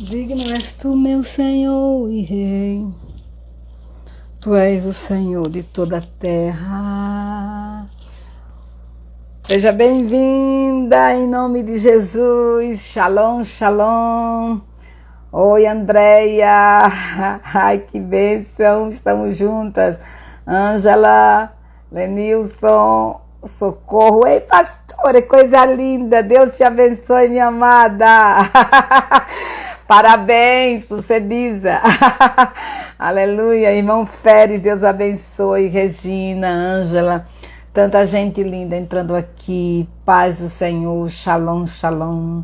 Digno és tu, meu Senhor e Rei. Tu és o Senhor de toda a terra. Seja bem-vinda em nome de Jesus. Shalom, shalom. Oi, Andréia. Ai, que bênção. Estamos juntas. Ângela, Lenilson, Socorro. Ei, pastora, coisa linda. Deus te abençoe, minha amada. Parabéns por ser bisa. Aleluia. Irmão Férez, Deus abençoe. Regina, Ângela. Tanta gente linda entrando aqui. Paz do Senhor. Shalom, shalom.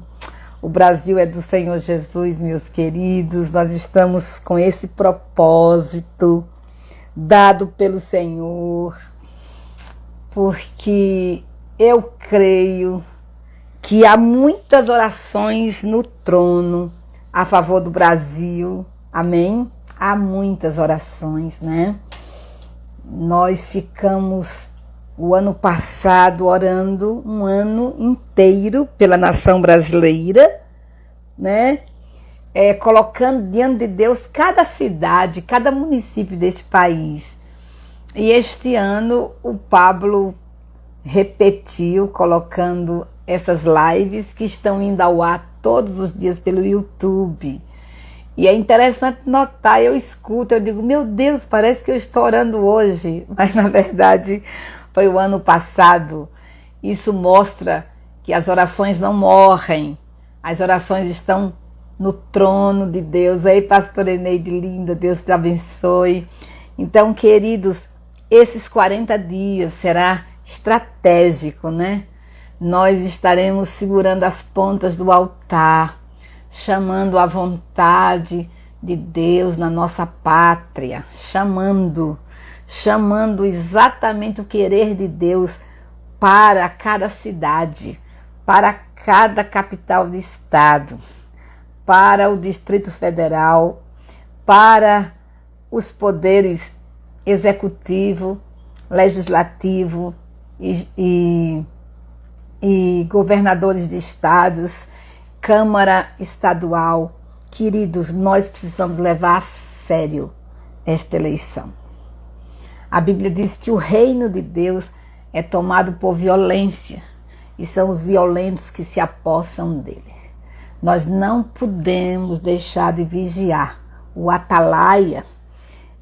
O Brasil é do Senhor Jesus, meus queridos. Nós estamos com esse propósito dado pelo Senhor, porque eu creio que há muitas orações no trono a favor do Brasil. Amém? Há muitas orações, né? Nós ficamos o ano passado orando um ano inteiro pela nação brasileira, né? Colocando diante de Deus cada cidade, cada município deste país. E este ano o Pablo repetiu, colocando essas lives que estão indo ao ar todos os dias pelo YouTube. E é interessante notar, eu escuto, eu digo, meu Deus, parece que eu estou orando hoje, mas na verdade foi o ano passado. Isso mostra que as orações não morrem, as orações estão no trono de Deus. Ei, pastora Eneide linda, Deus te abençoe. Então, queridos, esses 40 dias será estratégico, né? Nós estaremos segurando as pontas do altar, chamando a vontade de Deus na nossa pátria, chamando exatamente o querer de Deus para cada cidade, para cada capital de estado, para o Distrito Federal, para os poderes executivo, legislativo e governadores de estados, Câmara Estadual. Queridos, nós precisamos levar a sério esta eleição. A Bíblia diz que o reino de Deus é tomado por violência e são os violentos que se apossam dele. Nós não podemos deixar de vigiar. O atalaia,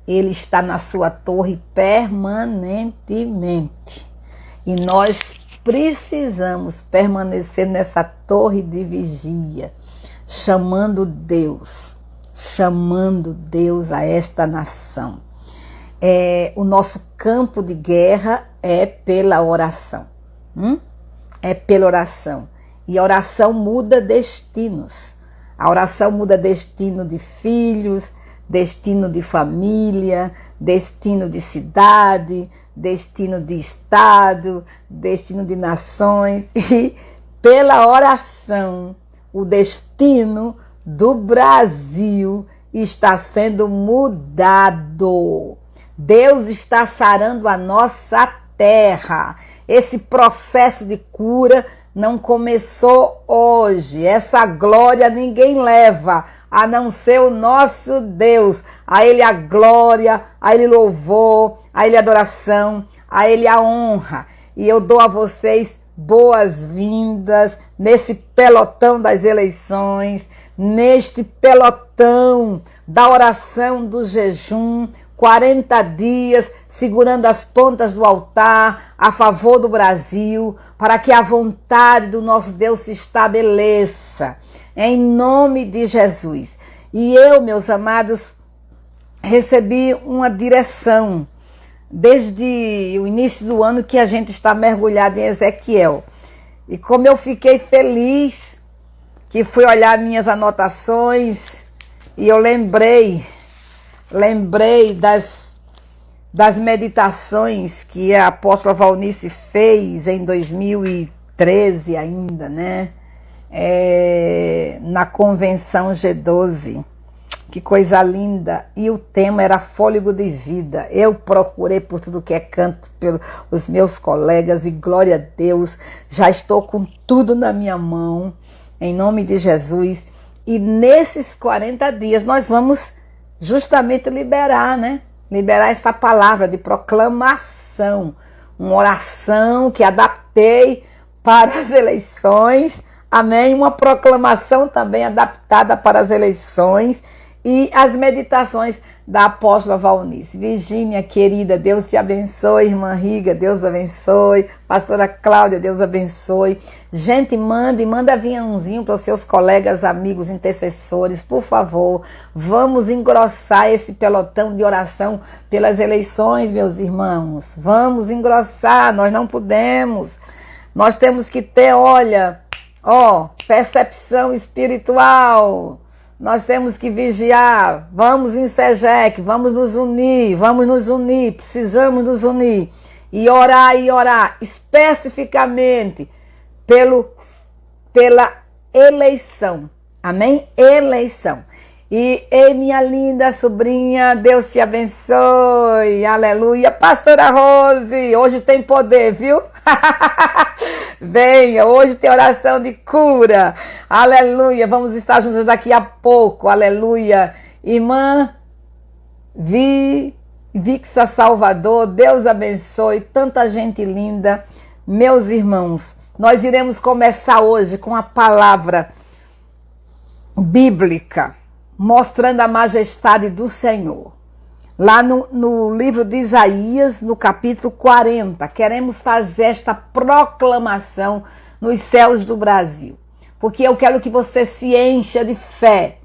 ele está na sua torre permanentemente. E nós precisamos permanecer nessa torre de vigia, chamando Deus a esta nação. O nosso campo de guerra é pela oração. É pela oração. E a oração muda destinos. A oração muda destino de filhos, destino de família, destino de cidade, destino de estado, destino de nações. E pela oração, o destino do Brasil está sendo mudado. Deus está sarando a nossa terra. Esse processo de cura não começou hoje. Essa glória ninguém leva, a não ser o nosso Deus. A Ele a glória, a Ele louvor, a Ele adoração, a Ele a honra. E eu dou a vocês boas-vindas nesse pelotão das eleições, neste pelotão da oração do jejum, 40 dias segurando as pontas do altar a favor do Brasil, para que a vontade do nosso Deus se estabeleça, em nome de Jesus. E eu, meus amados, recebi uma direção desde o início do ano que a gente está mergulhado em Ezequiel. E como eu fiquei feliz, que fui olhar minhas anotações e eu lembrei das meditações que a apóstola Valnice fez em 2013 ainda, né? Na convenção G12. Que coisa linda. E o tema era fôlego de vida. Eu procurei por tudo que é canto pelos meus colegas e glória a Deus, já estou com tudo na minha mão, em nome de Jesus. E nesses 40 dias nós vamos justamente liberar, né? Liberar esta palavra de proclamação. Uma oração que adaptei para as eleições. Amém? Uma proclamação também adaptada para as eleições. E as meditações da apóstola Valnice. Virgínia, querida, Deus te abençoe. Irmã Riga, Deus abençoe. Pastora Cláudia, Deus abençoe. Gente, manda aviãozinho para os seus colegas, amigos, intercessores, por favor. Vamos engrossar esse pelotão de oração pelas eleições, meus irmãos. Vamos engrossar, nós não podemos. Nós temos que ter, percepção espiritual. Nós temos que vigiar, vamos em SEGEC, vamos nos unir, precisamos nos unir e orar especificamente pela eleição, amém? Eleição. E minha linda sobrinha, Deus te abençoe, aleluia. Pastora Rose, hoje tem poder, viu? Venha, hoje tem oração de cura, aleluia. Vamos estar juntos daqui a pouco, aleluia. Irmã Vixa Salvador, Deus abençoe, tanta gente linda. Meus irmãos, nós iremos começar hoje com a palavra bíblica, mostrando a majestade do Senhor. Lá no livro de Isaías, no capítulo 40, queremos fazer esta proclamação nos céus do Brasil. Porque eu quero que você se encha de fé,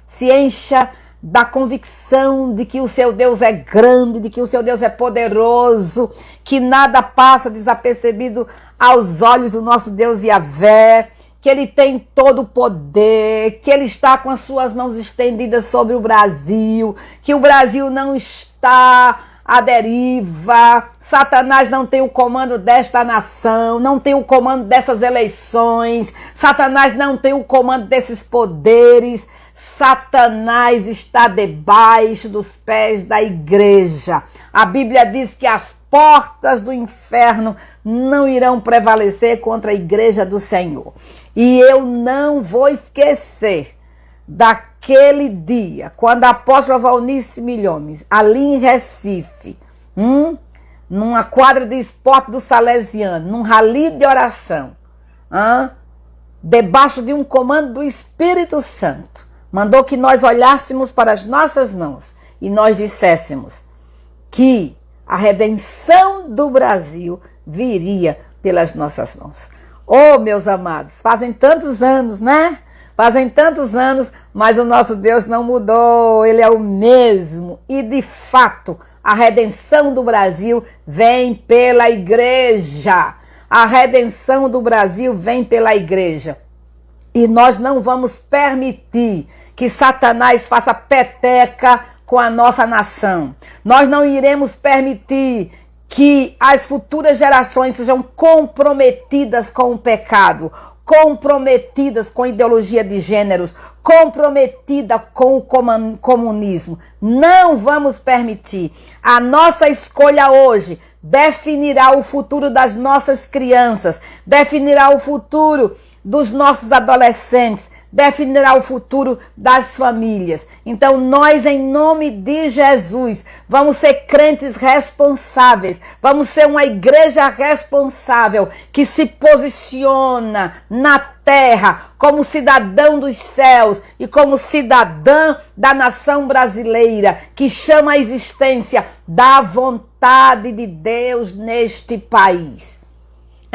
se encha da convicção de que o seu Deus é grande, de que o seu Deus é poderoso, que nada passa desapercebido aos olhos do nosso Deus Yahvé, que Ele tem todo o poder, que Ele está com as suas mãos estendidas sobre o Brasil, que o Brasil não está à deriva, Satanás não tem o comando desta nação, não tem o comando dessas eleições, Satanás não tem o comando desses poderes, Satanás está debaixo dos pés da igreja. A Bíblia diz que as portas do inferno não irão prevalecer contra a igreja do Senhor. E eu não vou esquecer daquele dia, quando a apóstola Valnice Milhomes, ali em Recife, numa quadra de esporte do Salesiano, num rally de oração, debaixo de um comando do Espírito Santo, mandou que nós olhássemos para as nossas mãos e nós disséssemos que a redenção do Brasil viria pelas nossas mãos. Oh, meus amados, fazem tantos anos, né? Fazem tantos anos, mas o nosso Deus não mudou, Ele é o mesmo. E, de fato, a redenção do Brasil vem pela igreja. A redenção do Brasil vem pela igreja. E nós não vamos permitir que Satanás faça peteca com a nossa nação. Nós não iremos permitir que as futuras gerações sejam comprometidas com o pecado, comprometidas com a ideologia de gêneros, comprometida com o comunismo. Não vamos permitir. A nossa escolha hoje definirá o futuro das nossas crianças, definirá o futuro dos nossos adolescentes, definirá o futuro das famílias. Então nós, em nome de Jesus, vamos ser crentes responsáveis, vamos ser uma igreja responsável que se posiciona na terra como cidadão dos céus e como cidadã da nação brasileira, que chama a existência da vontade de Deus neste país.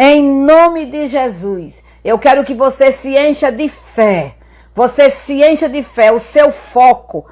Em nome de Jesus, eu quero que você se encha de fé. Você se encha de fé. O seu foco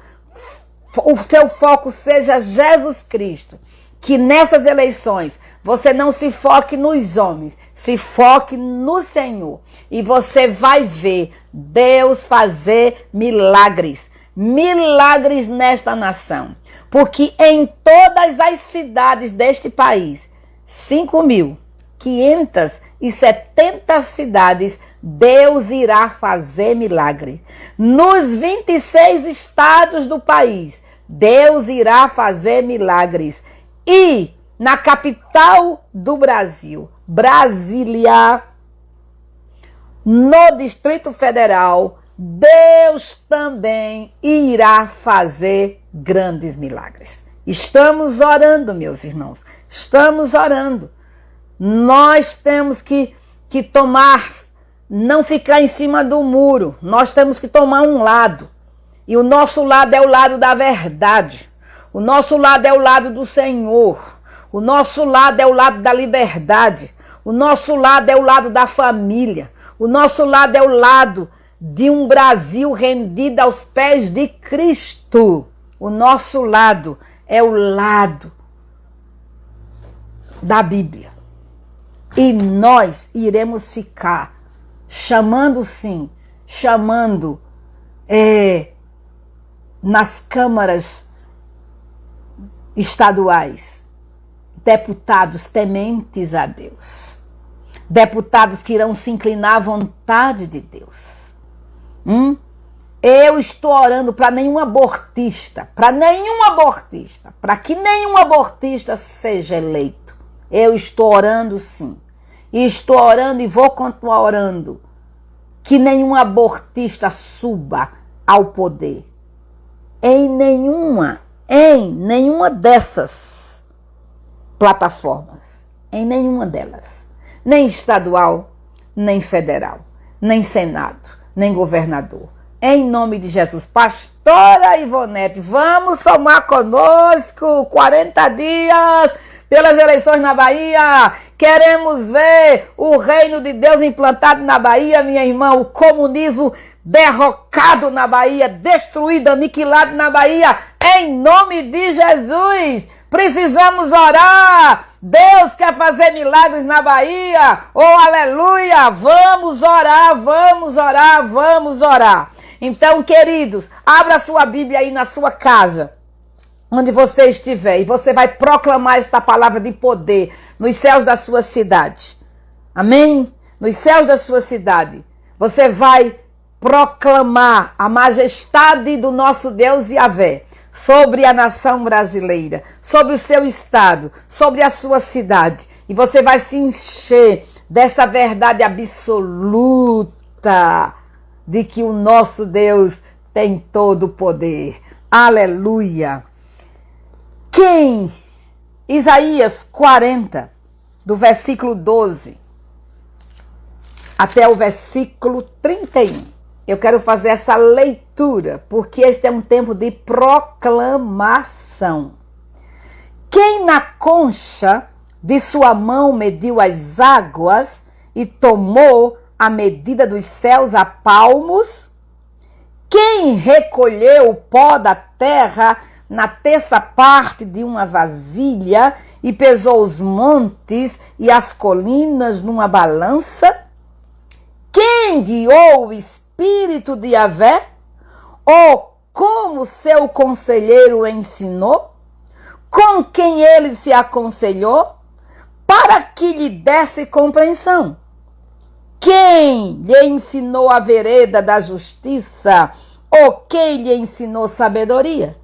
seja Jesus Cristo. Que nessas eleições você não se foque nos homens, se foque no Senhor. E você vai ver Deus fazer milagres. Milagres nesta nação. Porque em todas as cidades deste país, 5.570 cidades, Deus irá fazer milagre. Nos 26 estados do país, Deus irá fazer milagres. E na capital do Brasil, Brasília, no Distrito Federal, Deus também irá fazer grandes milagres. Estamos orando, meus irmãos. Estamos orando. Nós temos que tomar, não ficar em cima do muro. Nós temos que tomar um lado. E o nosso lado é o lado da verdade. O nosso lado é o lado do Senhor. O nosso lado é o lado da liberdade. O nosso lado é o lado da família. O nosso lado é o lado de um Brasil rendido aos pés de Cristo. O nosso lado é o lado da Bíblia. E nós iremos ficar chamando nas câmaras estaduais, deputados tementes a Deus. Deputados que irão se inclinar à vontade de Deus. Eu estou orando para nenhum abortista, para que nenhum abortista seja eleito. Eu estou orando sim. E estou orando e vou continuar orando. Que nenhum abortista suba ao poder. Em nenhuma dessas plataformas. Em nenhuma delas. Nem estadual, nem federal, nem senado, nem governador. Em nome de Jesus. Pastora Ivonete, vamos somar conosco 40 dias pelas eleições na Bahia. Queremos ver o reino de Deus implantado na Bahia, minha irmã. O comunismo derrocado na Bahia, destruído, aniquilado na Bahia. Em nome de Jesus. Precisamos orar. Deus quer fazer milagres na Bahia. Oh, aleluia. Vamos orar, vamos orar, vamos orar. Então, queridos, abra sua Bíblia aí na sua casa, onde você estiver, e você vai proclamar esta palavra de poder nos céus da sua cidade. Amém? Nos céus da sua cidade. Você vai proclamar a majestade do nosso Deus Yahvé sobre a nação brasileira, sobre o seu estado, sobre a sua cidade. E você vai se encher desta verdade absoluta de que o nosso Deus tem todo o poder. Aleluia! Isaías 40, do versículo 12 até o versículo 31. Eu quero fazer essa leitura, porque este é um tempo de proclamação. Quem na concha de sua mão mediu as águas e tomou a medida dos céus a palmos? Quem recolheu o pó da terra na terça parte de uma vasilha e pesou os montes e as colinas numa balança? Quem guiou o Espírito de Yahvé? Ou como seu conselheiro o ensinou? Com quem ele se aconselhou? Para que lhe desse compreensão. Quem lhe ensinou a vereda da justiça? Ou quem lhe ensinou sabedoria?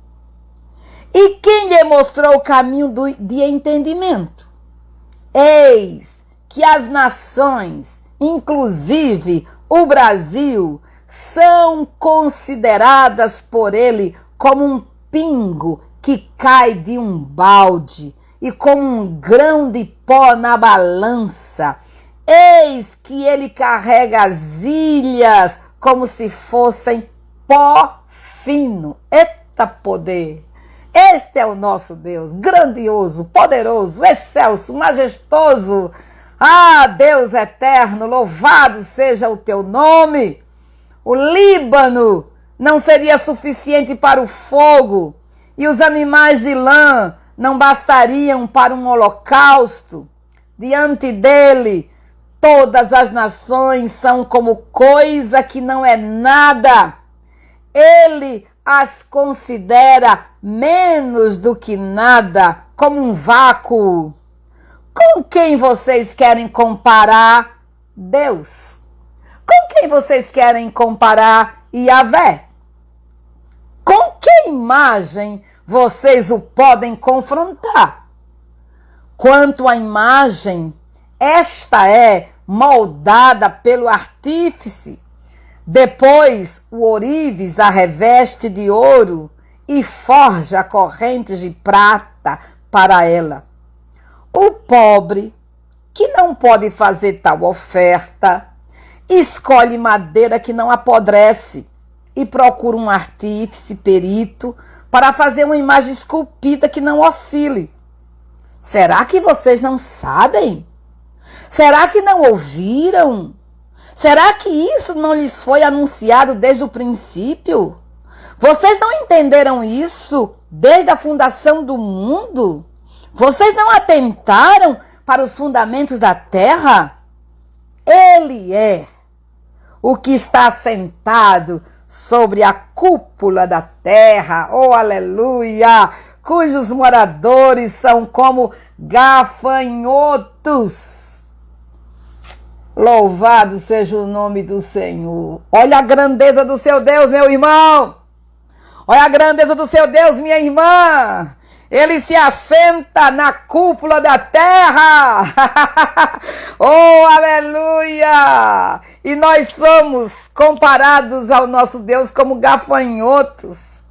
E quem lhe mostrou o caminho de entendimento? Eis que as nações, inclusive o Brasil, são consideradas por ele como um pingo que cai de um balde e como um grão de pó na balança. Eis que ele carrega as ilhas como se fossem pó fino. Eita poder! Este é o nosso Deus, grandioso, poderoso, excelso, majestoso. Ah, Deus eterno, louvado seja o teu nome. O Líbano não seria suficiente para o fogo, e os animais de lã não bastariam para um holocausto. Diante dele, todas as nações são como coisa que não é nada. Ele as considera menos do que nada, como um vácuo. Com quem vocês querem comparar Deus? Com quem vocês querem comparar Yahvé? Com que imagem vocês o podem confrontar? Quanto à imagem, esta é moldada pelo artífice, Depois o ourives a reveste de ouro e forja correntes de prata para ela. O pobre, que não pode fazer tal oferta, escolhe madeira que não apodrece e procura um artífice perito para fazer uma imagem esculpida que não oscile. Será que vocês não sabem? Será que não ouviram? Será que isso não lhes foi anunciado desde o princípio? Vocês não entenderam isso desde a fundação do mundo? Vocês não atentaram para os fundamentos da terra? Ele é o que está sentado sobre a cúpula da terra, oh aleluia, cujos moradores são como gafanhotos. Louvado seja o nome do Senhor. Olha a grandeza do seu Deus, meu irmão. Olha a grandeza do seu Deus, minha irmã. Ele se assenta na cúpula da terra. Oh, aleluia! E nós somos comparados ao nosso Deus como gafanhotos.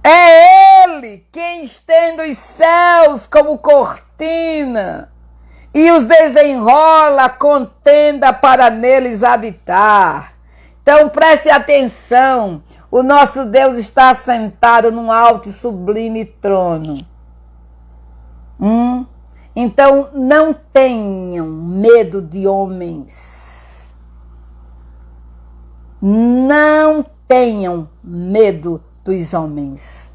É Ele quem estende os céus como cortina e os desenrola com tenda para neles habitar. Então preste atenção, o nosso Deus está assentado num alto e sublime trono. Então não tenham medo de homens. Não tenham medo dos homens.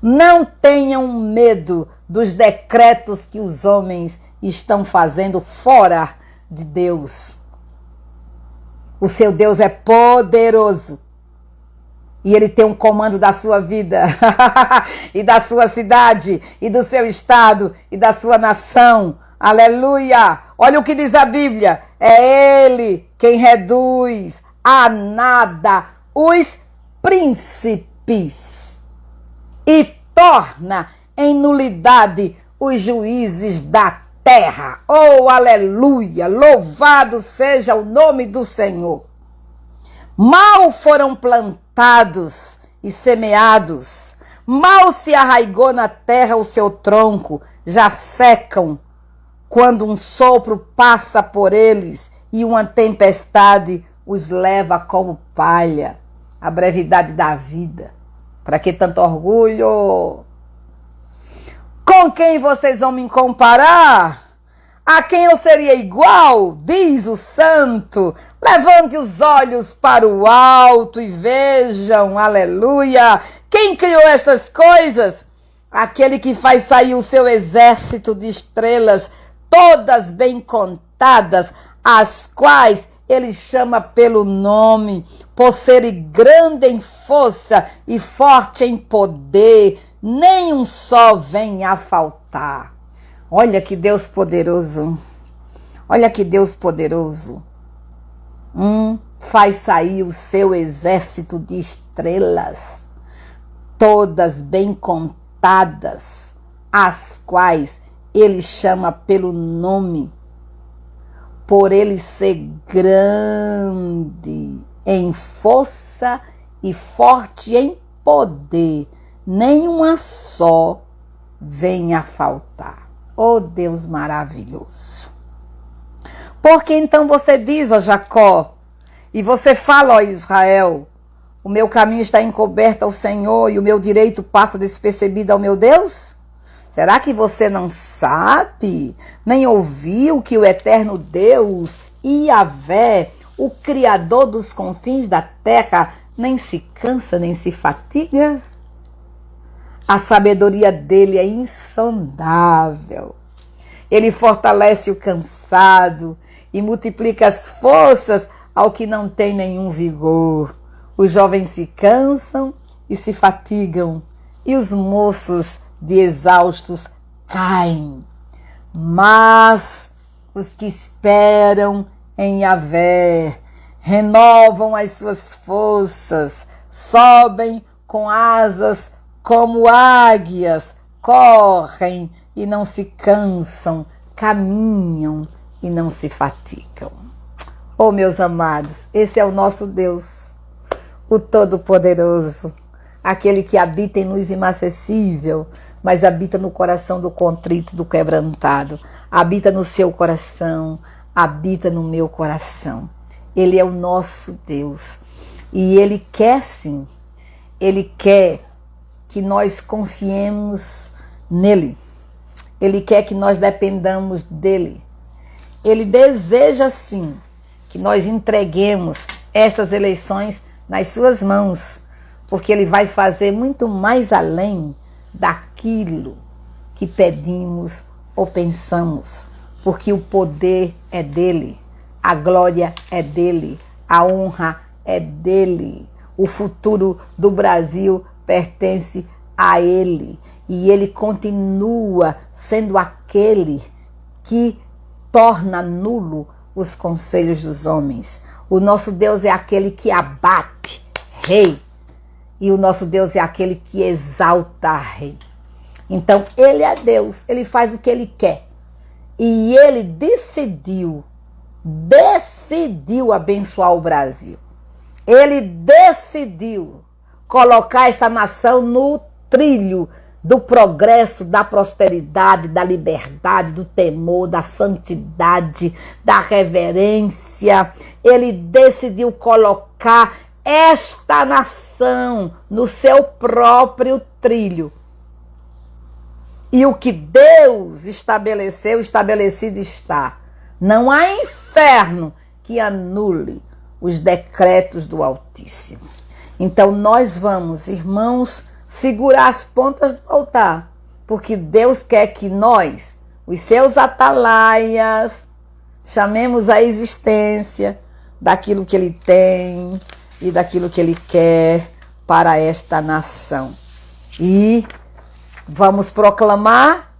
Não tenham medo dos decretos que os homens estão fazendo fora de Deus. O seu Deus é poderoso. E Ele tem um comando da sua vida, e da sua cidade, e do seu estado, e da sua nação. Aleluia! Olha o que diz a Bíblia. É Ele quem reduz a nada os príncipes e torna em nulidade os juízes da terra. Oh, aleluia! Louvado seja o nome do Senhor. Mal foram plantados e semeados, mal se arraigou na terra o seu tronco, já secam quando um sopro passa por eles e uma tempestade os leva como palha. A brevidade da vida. Para que tanto orgulho? Com quem vocês vão me comparar? A quem eu seria igual? Diz o santo. Levante os olhos para o alto e vejam, aleluia. Quem criou estas coisas? Aquele que faz sair o seu exército de estrelas, todas bem contadas, as quais Ele chama pelo nome, por serem grande em força e forte em poder, nem um só vem a faltar. Olha que Deus poderoso. Olha que Deus poderoso. Faz sair o seu exército de estrelas, todas bem contadas, as quais Ele chama pelo nome, por Ele ser grande em força e forte em poder, nenhuma só vem a faltar. Oh Deus maravilhoso! Porque então você diz, ó Jacó, e você fala, ó Israel, o meu caminho está encoberto ao Senhor e o meu direito passa despercebido ao meu Deus? Será que você não sabe, nem ouviu que o eterno Deus, Yahvé, o Criador dos confins da terra, nem se cansa, nem se fatiga? A sabedoria dele é insondável. Ele fortalece o cansado e multiplica as forças ao que não tem nenhum vigor. Os jovens se cansam e se fatigam, e os moços de exaustos caem. Mas os que esperam em Yahvé renovam as suas forças, sobem com asas como águias, correm e não se cansam, caminham e não se fatigam. Oh, meus amados, esse é o nosso Deus, o Todo-Poderoso, aquele que habita em luz inacessível, mas habita no coração do contrito, do quebrantado, habita no seu coração, habita no meu coração. Ele é o nosso Deus e Ele quer sim, Ele quer que nós confiemos nele, Ele quer que nós dependamos dele, Ele deseja sim que nós entreguemos estas eleições nas suas mãos, porque Ele vai fazer muito mais além daquilo que pedimos ou pensamos, porque o poder é dele, a glória é dele, a honra é dele, o futuro do Brasil pertence a ele e ele continua sendo aquele que torna nulo os conselhos dos homens. O nosso Deus é aquele que abate rei e o nosso Deus é aquele que exalta rei. Então ele é Deus, ele faz o que ele quer e ele decidiu abençoar o Brasil. Ele decidiu colocar esta nação no trilho do progresso, da prosperidade, da liberdade, do temor, da santidade, da reverência. Ele decidiu colocar esta nação no seu próprio trilho. E o que Deus estabeleceu, estabelecido está. Não há inferno que anule os decretos do Altíssimo. Então nós vamos, irmãos, segurar as pontas do altar, porque Deus quer que nós, os seus atalaias, chamemos a existência daquilo que Ele tem e daquilo que Ele quer para esta nação. E vamos proclamar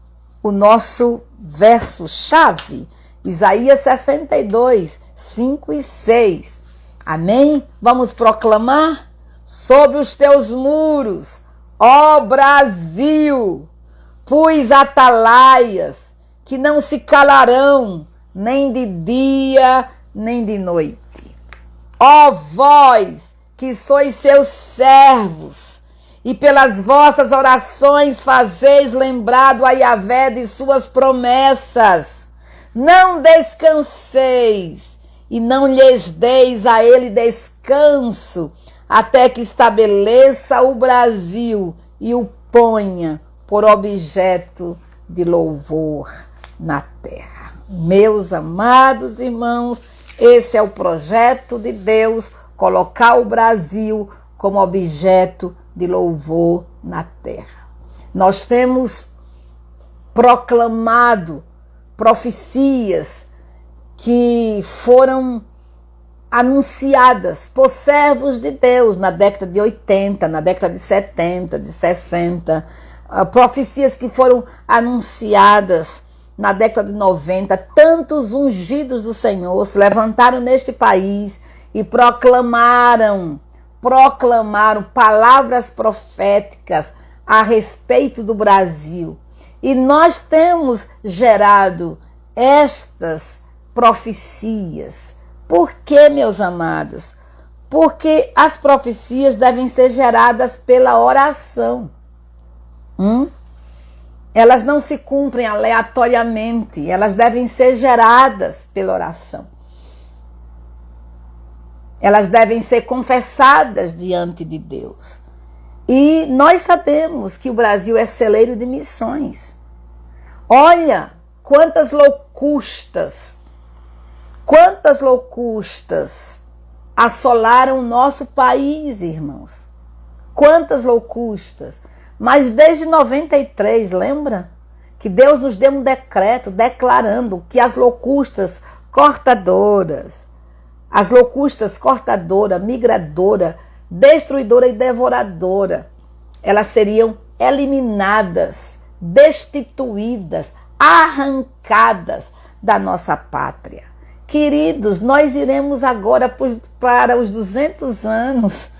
o nosso verso-chave, Isaías 62, 5 e 6. Amém? Vamos proclamar: sobre os teus muros, ó Brasil, pus atalaias que não se calarão, nem de dia, nem de noite. Ó vós, que sois seus servos, e pelas vossas orações fazeis lembrado a Yahvé de suas promessas. Não descanseis, e não lhes deis a ele descanso, até que estabeleça o Brasil e o ponha por objeto de louvor na terra. Meus amados irmãos, esse é o projeto de Deus, colocar o Brasil como objeto de louvor na terra. Nós temos proclamado profecias que foram anunciadas por servos de Deus na década de 80, na década de 70, de 60, profecias que foram anunciadas na década de 90, tantos ungidos do Senhor se levantaram neste país e proclamaram palavras proféticas a respeito do Brasil. E nós temos gerado estas profecias. Por quê, meus amados? Porque as profecias devem ser geradas pela oração. Elas não se cumprem aleatoriamente, elas devem ser geradas pela oração. Elas devem ser confessadas diante de Deus. E nós sabemos que o Brasil é celeiro de missões. Olha quantas locustas assolaram o nosso país, irmãos. Quantas locustas. Mas desde 93, lembra? Que Deus nos deu um decreto declarando que as locustas cortadoras, migradora, destruidora e devoradora, elas seriam eliminadas, destituídas, arrancadas da nossa pátria. Queridos, nós iremos agora para os 200 anos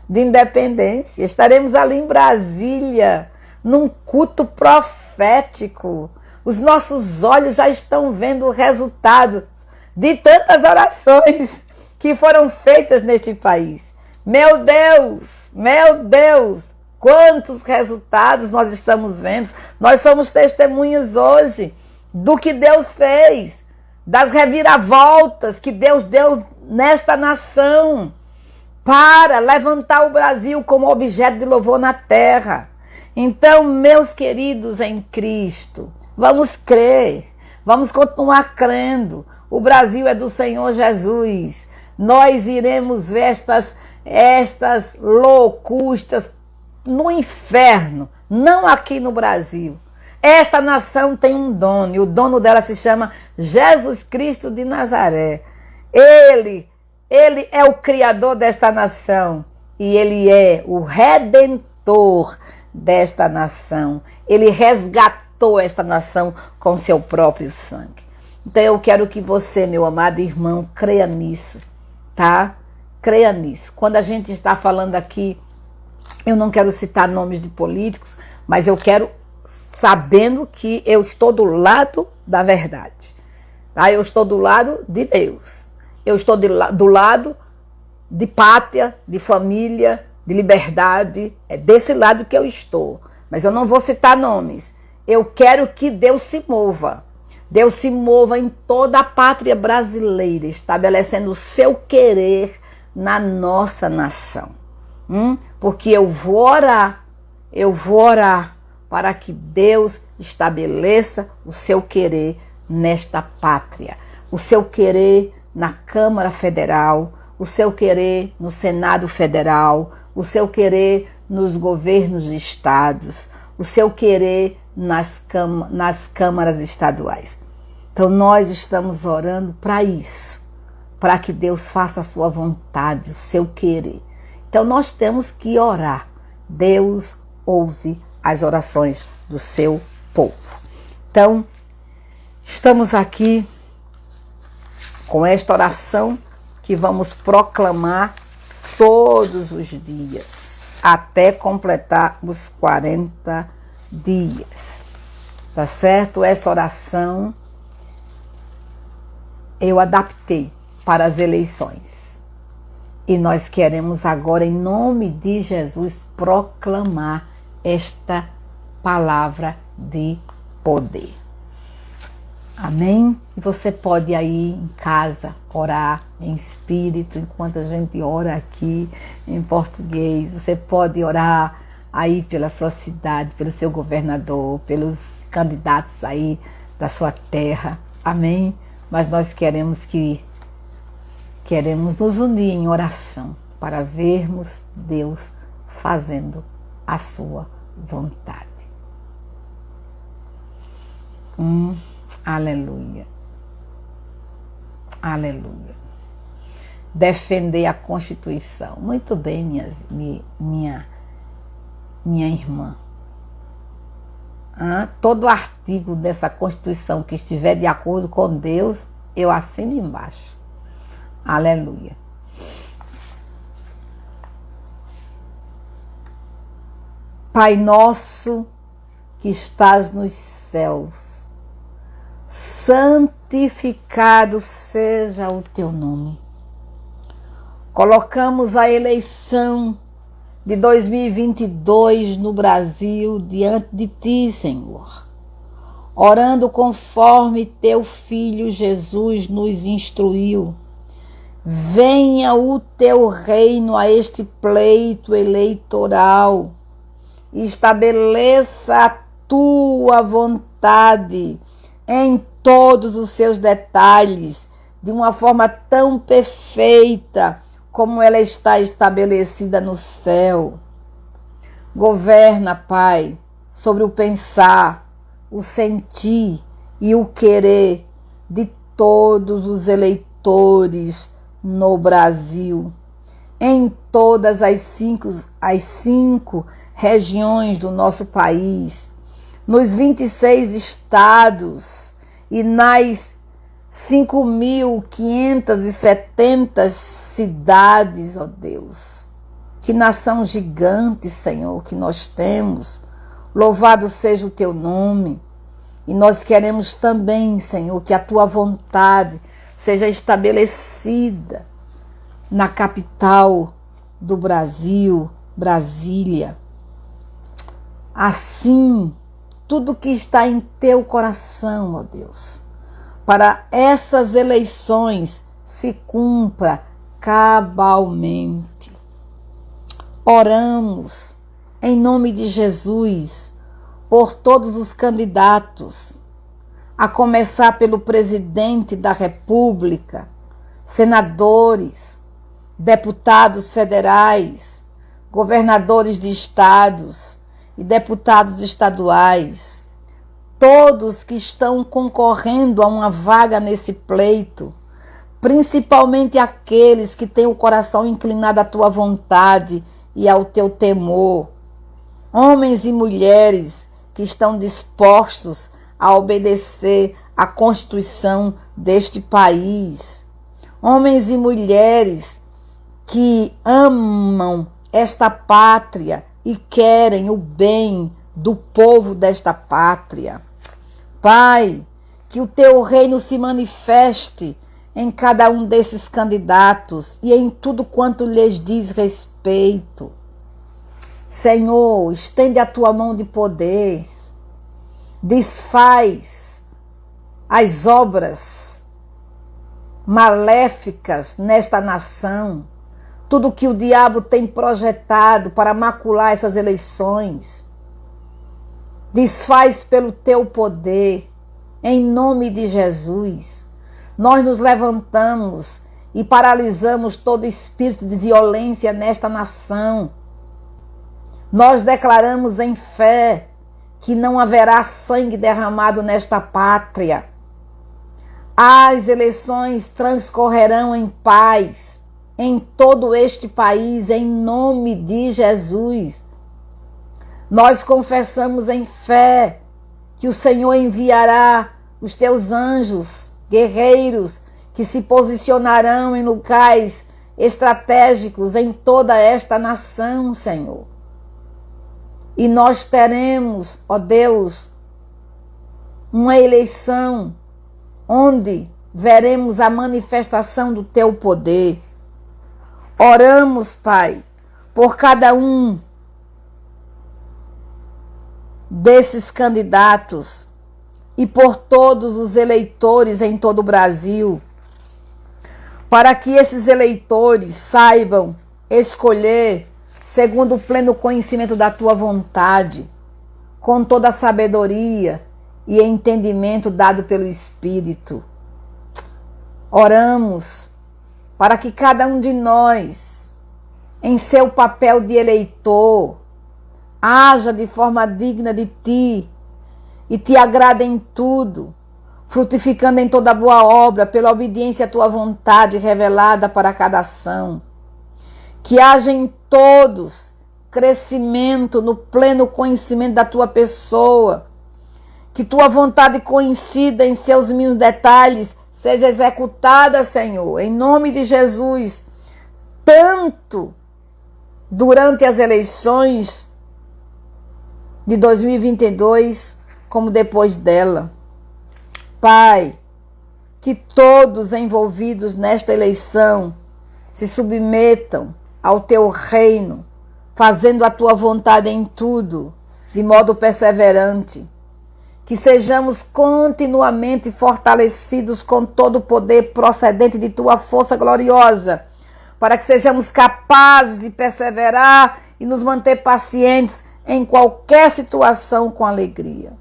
de independência. Estaremos ali em Brasília, num culto profético. Os nossos olhos já estão vendo o resultado de tantas orações que foram feitas neste país. Meu Deus, quantos resultados nós estamos vendo. Nós somos testemunhas hoje do que Deus fez, das reviravoltas que Deus deu nesta nação para levantar o Brasil como objeto de louvor na terra. Então, meus queridos em Cristo, vamos crer, vamos continuar crendo. O Brasil é do Senhor Jesus. Nós iremos ver estas loucuras no inferno, não aqui no Brasil. Esta nação tem um dono, e o dono dela se chama Jesus Cristo de Nazaré. Ele é o criador desta nação e ele é o redentor desta nação. Ele resgatou esta nação com seu próprio sangue. Então eu quero que você, meu amado irmão, creia nisso, tá? Creia nisso. Quando a gente está falando aqui, eu não quero citar nomes de políticos, mas eu quero sabendo que eu estou do lado da verdade. Tá? Eu estou do lado de Deus. Eu estou do lado de pátria, de família, de liberdade. É desse lado que eu estou. Mas eu não vou citar nomes. Eu quero que Deus se mova. Deus se mova em toda a pátria brasileira, estabelecendo o seu querer na nossa nação. Porque eu vou orar para que Deus estabeleça o seu querer nesta pátria. O seu querer na Câmara Federal, o seu querer no Senado Federal, o seu querer nos governos de estados, o seu querer nas câmaras estaduais. Então nós estamos orando para isso, para que Deus faça a sua vontade, o seu querer. Então nós temos que orar. Deus ouve as orações do seu povo. Então, estamos aqui com esta oração que vamos proclamar todos os dias, até completar os 40 dias. Tá certo? Essa oração eu adaptei para as eleições. E nós queremos agora, em nome de Jesus, proclamar esta palavra de poder. Amém? E você pode aí em casa orar em espírito, enquanto a gente ora aqui em português. Você pode orar aí pela sua cidade, pelo seu governador, pelos candidatos aí da sua terra. Amém? Mas nós queremos nos unir em oração para vermos Deus fazendo a sua vontade. Aleluia. Aleluia. Defender a Constituição. Muito bem, minha irmã. Todo artigo dessa Constituição que estiver de acordo com Deus, eu assino embaixo. Aleluia. Pai nosso que estás nos céus, santificado seja o teu nome. Colocamos a eleição de 2022 no Brasil diante de ti, Senhor, orando conforme teu Filho Jesus nos instruiu. Venha o teu reino a este pleito eleitoral, estabeleça a tua vontade em todos os seus detalhes, de uma forma tão perfeita como ela está estabelecida no céu. Governa, Pai, sobre o pensar, o sentir e o querer de todos os eleitores no Brasil, em todas as cinco regiões do nosso país, nos 26 estados e nas 5.570 cidades, ó Deus. Que nação gigante, Senhor, que nós temos. Louvado seja o teu nome. E nós queremos também, Senhor, que a tua vontade seja estabelecida na capital do Brasil, Brasília. Assim, tudo que está em teu coração, ó Deus, para essas eleições se cumpra cabalmente. Oramos em nome de Jesus por todos os candidatos, a começar pelo presidente da República, senadores, deputados federais, governadores de estados e deputados estaduais, todos que estão concorrendo a uma vaga nesse pleito, principalmente aqueles que têm o coração inclinado à tua vontade e ao teu temor, homens e mulheres que estão dispostos a obedecer à Constituição deste país, homens e mulheres que amam esta pátria e querem o bem do povo desta pátria. Pai, que o teu reino se manifeste em cada um desses candidatos e em tudo quanto lhes diz respeito. Senhor, estende a tua mão de poder, desfaz as obras maléficas nesta nação, tudo que o diabo tem projetado para macular essas eleições. Desfaz pelo teu poder, em nome de Jesus. Nós nos levantamos e paralisamos todo espírito de violência nesta nação. Nós declaramos em fé que não haverá sangue derramado nesta pátria. As eleições transcorrerão em paz em todo este país, em nome de Jesus. Nós confessamos em fé que o Senhor enviará os teus anjos, guerreiros, que se posicionarão em locais estratégicos em toda esta nação, Senhor. E nós teremos, ó Deus, uma eleição onde veremos a manifestação do teu poder. Oramos, Pai, por cada um desses candidatos e por todos os eleitores em todo o Brasil, para que esses eleitores saibam escolher segundo o pleno conhecimento da tua vontade, com toda a sabedoria e entendimento dado pelo Espírito. Oramos para que cada um de nós, em seu papel de eleitor, haja de forma digna de ti e te agrade em tudo, frutificando em toda boa obra pela obediência à tua vontade revelada para cada ação. Que haja em todos crescimento no pleno conhecimento da tua pessoa. Que tua vontade conhecida em seus mínimos detalhes seja executada, Senhor, em nome de Jesus, tanto durante as eleições de 2022 como depois dela. Pai, que todos envolvidos nesta eleição se submetam ao teu reino, fazendo a tua vontade em tudo, de modo perseverante. Que sejamos continuamente fortalecidos com todo o poder procedente de tua força gloriosa, para que sejamos capazes de perseverar e nos manter pacientes em qualquer situação com alegria.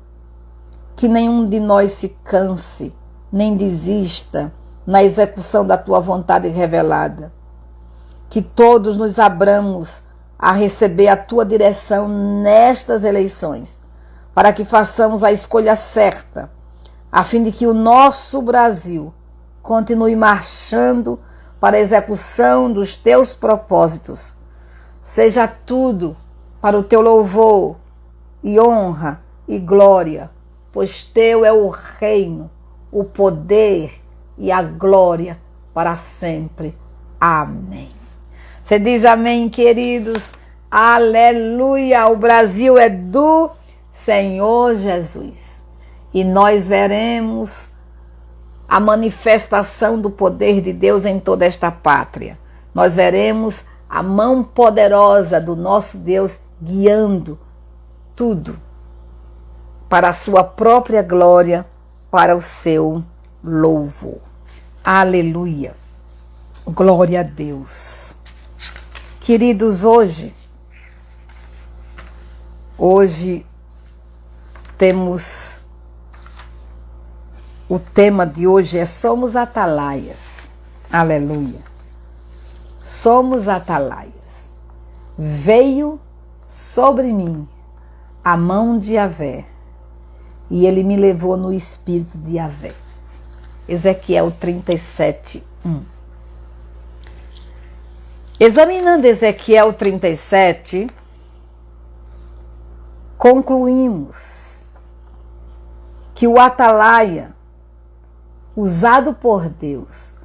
Que nenhum de nós se canse, nem desista na execução da tua vontade revelada. Que todos nos abramos a receber a tua direção nestas eleições, para que façamos a escolha certa, a fim de que o nosso Brasil continue marchando para a execução dos teus propósitos. Seja tudo para o teu louvor e honra e glória, pois teu é o reino, o poder e a glória para sempre. Amém. Você diz amém, queridos? Aleluia! O Brasil é do Senhor Jesus. E nós veremos a manifestação do poder de Deus em toda esta pátria. Nós veremos a mão poderosa do nosso Deus guiando tudo para a sua própria glória, para o seu louvor. Aleluia. Glória a Deus. Queridos, hoje temos, o tema de hoje é Somos Atalaias. Aleluia. Somos atalaias. Veio sobre mim a mão de Yahvé e ele me levou no espírito de Yahvé. Ezequiel 37, 1. Examinando Ezequiel 37, concluímos que o atalaia, usado por Deus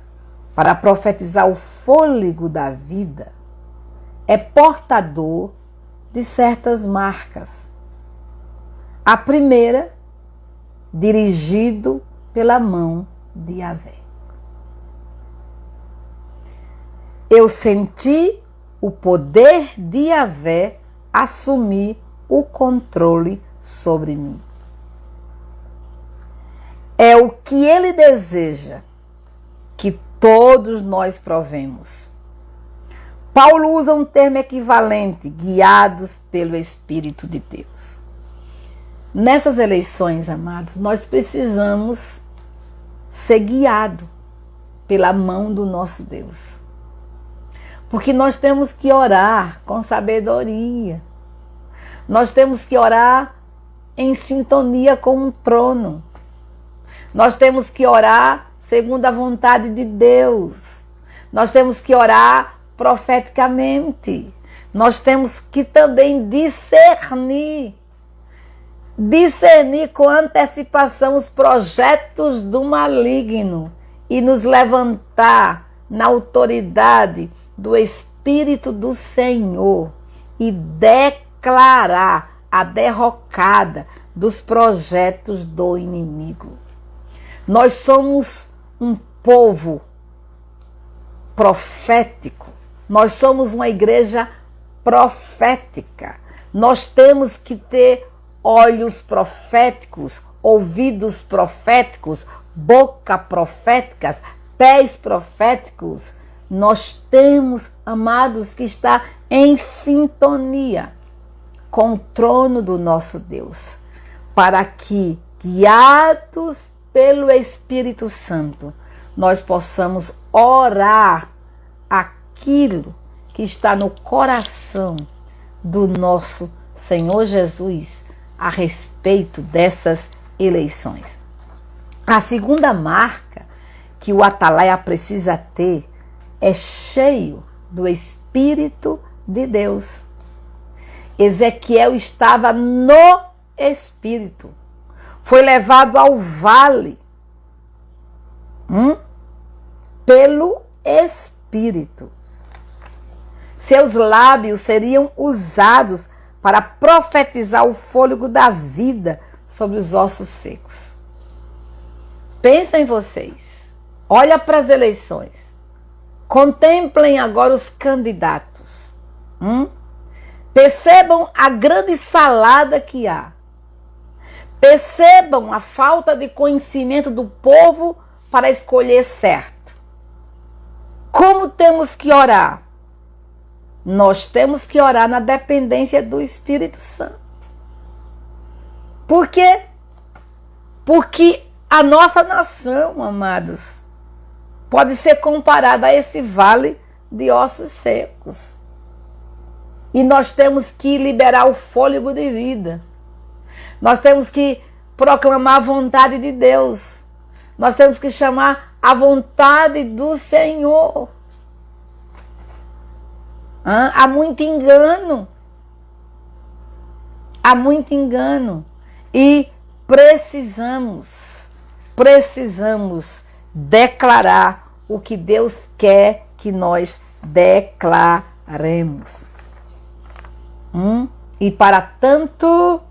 para profetizar o fôlego da vida, é portador de certas marcas. A primeira, dirigido pela mão de Yahvé. Eu senti o poder de Yahvé assumir o controle sobre mim. É o que ele deseja que todos nós provemos. Paulo usa um termo equivalente, guiados pelo Espírito de Deus. Nessas eleições, amados, nós precisamos ser guiados pela mão do nosso Deus. Porque nós temos que orar com sabedoria. Nós temos que orar em sintonia com o trono. Nós temos que orar segundo a vontade de Deus. Nós temos que orar profeticamente. Nós temos que também discernir com antecipação os projetos do maligno e nos levantar na autoridade do Espírito do Senhor e declarar a derrocada dos projetos do inimigo. Nós somos um povo profético. Nós somos uma igreja profética. Nós temos que ter olhos proféticos, ouvidos proféticos, boca proféticas, pés proféticos. Nós temos, amados, que estar em sintonia com o trono do nosso Deus, para que, guiados pelo Espírito Santo, nós possamos orar aquilo que está no coração do nosso Senhor Jesus a respeito dessas eleições. A segunda marca que o atalaia precisa ter é cheio do Espírito de Deus. Ezequiel estava no Espírito. Foi levado ao vale pelo Espírito. Seus lábios seriam usados para profetizar o fôlego da vida sobre os ossos secos. Pensa em vocês. Olha para as eleições. Contemplem agora os candidatos. Percebam a grande salada que há. Percebam a falta de conhecimento do povo para escolher certo. Como temos que orar? Nós temos que orar na dependência do Espírito Santo. Por quê? Porque a nossa nação, amados, pode ser comparada a esse vale de ossos secos. E nós temos que liberar o fôlego de vida. Nós temos que proclamar a vontade de Deus. Nós temos que chamar a vontade do Senhor. Há muito engano. Há muito engano. E precisamos declarar o que Deus quer que nós declaremos. E para tanto,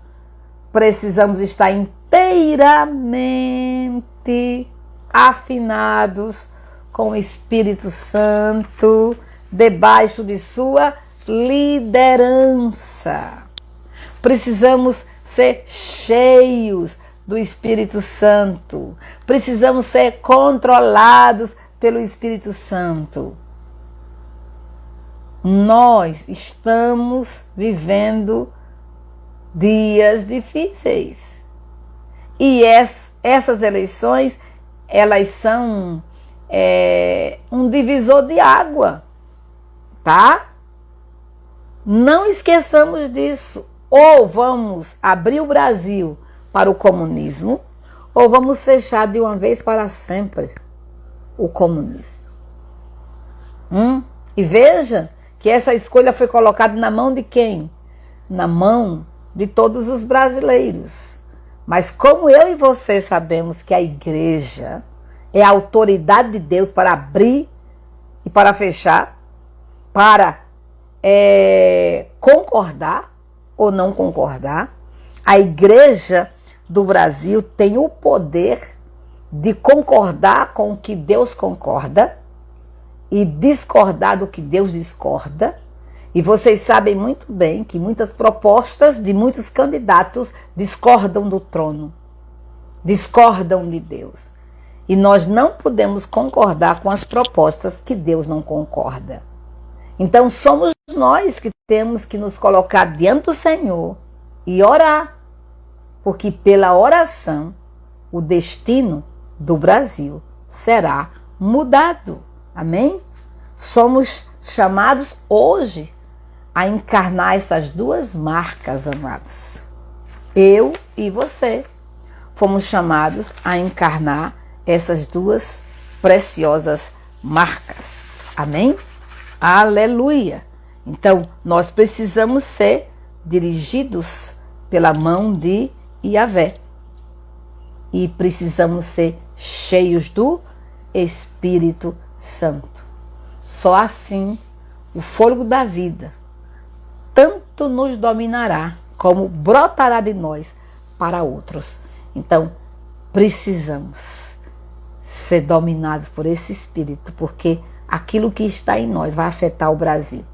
precisamos estar inteiramente afinados com o Espírito Santo, debaixo de sua liderança. Precisamos ser cheios do Espírito Santo. Precisamos ser controlados pelo Espírito Santo. Nós estamos vivendo dias difíceis. E essas eleições, elas são um divisor de água, tá? Não esqueçamos disso. Ou vamos abrir o Brasil para o comunismo, ou vamos fechar de uma vez para sempre o comunismo. E veja que essa escolha foi colocada na mão de quem? Na mão de todos os brasileiros. Mas como eu e você sabemos que a igreja é a autoridade de Deus para abrir e para fechar, para concordar ou não concordar, a igreja do Brasil tem o poder de concordar com o que Deus concorda e discordar do que Deus discorda. E vocês sabem muito bem que muitas propostas de muitos candidatos discordam do trono, discordam de Deus. E nós não podemos concordar com as propostas que Deus não concorda. Então somos nós que temos que nos colocar diante do Senhor e orar, porque pela oração o destino do Brasil será mudado. Amém? Somos chamados hoje a encarnar essas duas marcas, amados. Eu e você fomos chamados a encarnar essas duas preciosas marcas. Amém? Aleluia! Então, nós precisamos ser dirigidos pela mão de Yahvé. E precisamos ser cheios do Espírito Santo. Só assim o fôlego da vida tanto nos dominará, como brotará de nós para outros. Então, precisamos ser dominados por esse Espírito, porque aquilo que está em nós vai afetar o Brasil.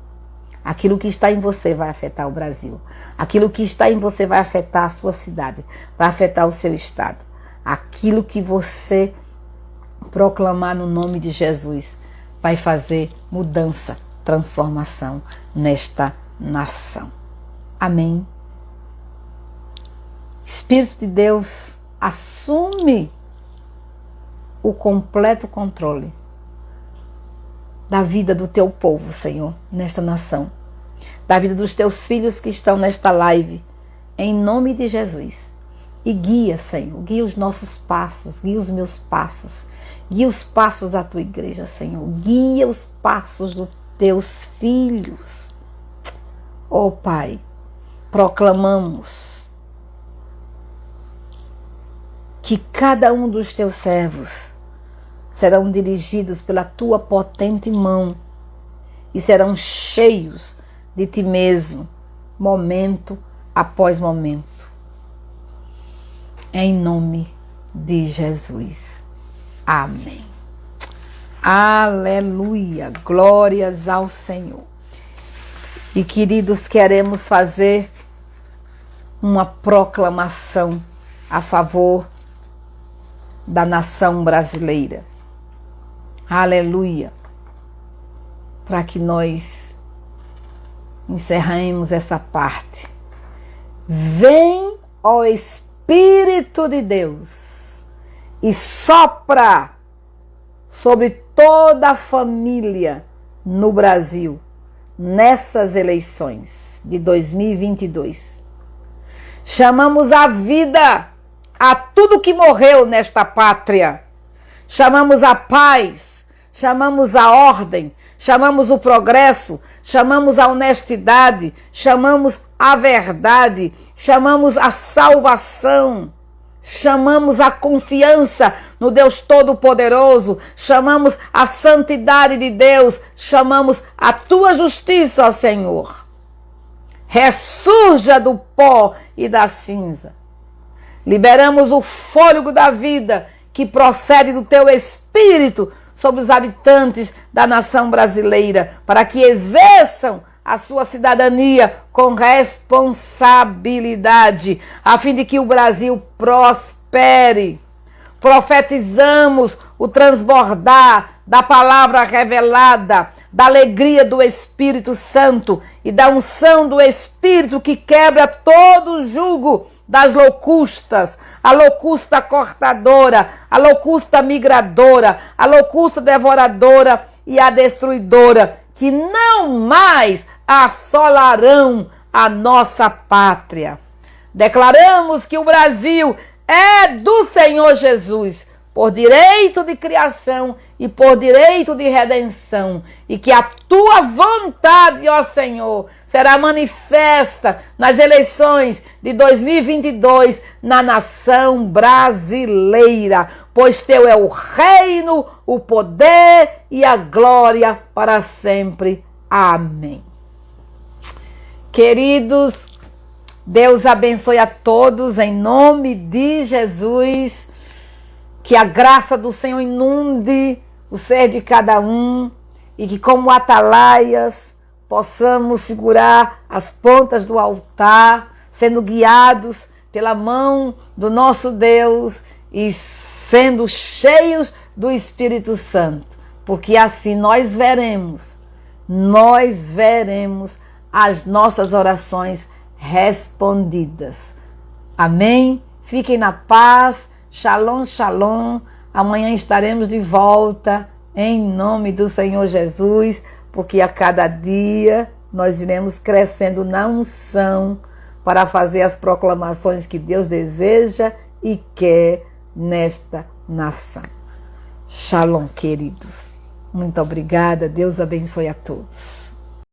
Aquilo que está em você vai afetar o Brasil. Aquilo que está em você vai afetar a sua cidade, vai afetar o seu estado. Aquilo que você proclamar no nome de Jesus vai fazer mudança, transformação nesta nação. Amém. Espírito de Deus, assume o completo controle da vida do teu povo, Senhor, nesta nação. Da vida dos teus filhos que estão nesta live, em nome de Jesus. E guia, Senhor, guia os nossos passos, guia os meus passos, guia os passos da tua igreja, Senhor. Guia os passos dos teus filhos. Oh, Pai, proclamamos que cada um dos teus servos serão dirigidos pela tua potente mão e serão cheios de ti mesmo, momento após momento. Em nome de Jesus. Amém. Aleluia. Glórias ao Senhor. E queridos, queremos fazer uma proclamação a favor da nação brasileira. Aleluia. Para que nós encerremos essa parte. Vem, ó Espírito de Deus, e sopra sobre toda a família no Brasil, nessas eleições de 2022. Chamamos a vida a tudo que morreu nesta pátria. Chamamos a paz, chamamos a ordem, chamamos o progresso, chamamos a honestidade, chamamos a verdade, chamamos a salvação, chamamos a confiança no Deus Todo-Poderoso, chamamos a santidade de Deus, chamamos a tua justiça, ó Senhor. Ressurja do pó e da cinza. Liberamos o fôlego da vida que procede do teu Espírito sobre os habitantes da nação brasileira, para que exerçam a sua cidadania com responsabilidade, a fim de que o Brasil prospere. Profetizamos o transbordar da palavra revelada, da alegria do Espírito Santo e da unção do Espírito que quebra todo o jugo das locustas, a locusta cortadora, a locusta migradora, a locusta devoradora e a destruidora, que não mais assolarão a nossa pátria. Declaramos que o Brasil é do Senhor Jesus, por direito de criação e por direito de redenção, e que a tua vontade, ó Senhor, será manifesta nas eleições de 2022 na nação brasileira, pois teu é o reino, o poder e a glória para sempre. Amém. Queridos, Deus abençoe a todos em nome de Jesus. Que a graça do Senhor inunde o ser de cada um e que, como atalaias, possamos segurar as pontas do altar, sendo guiados pela mão do nosso Deus e sendo cheios do Espírito Santo, porque assim nós veremos as nossas orações respondidas. Amém? Fiquem na paz. Shalom, shalom. Amanhã estaremos de volta em nome do Senhor Jesus, porque a cada dia nós iremos crescendo na unção para fazer as proclamações que Deus deseja e quer nesta nação. Shalom, queridos. Muito obrigada. Deus abençoe a todos.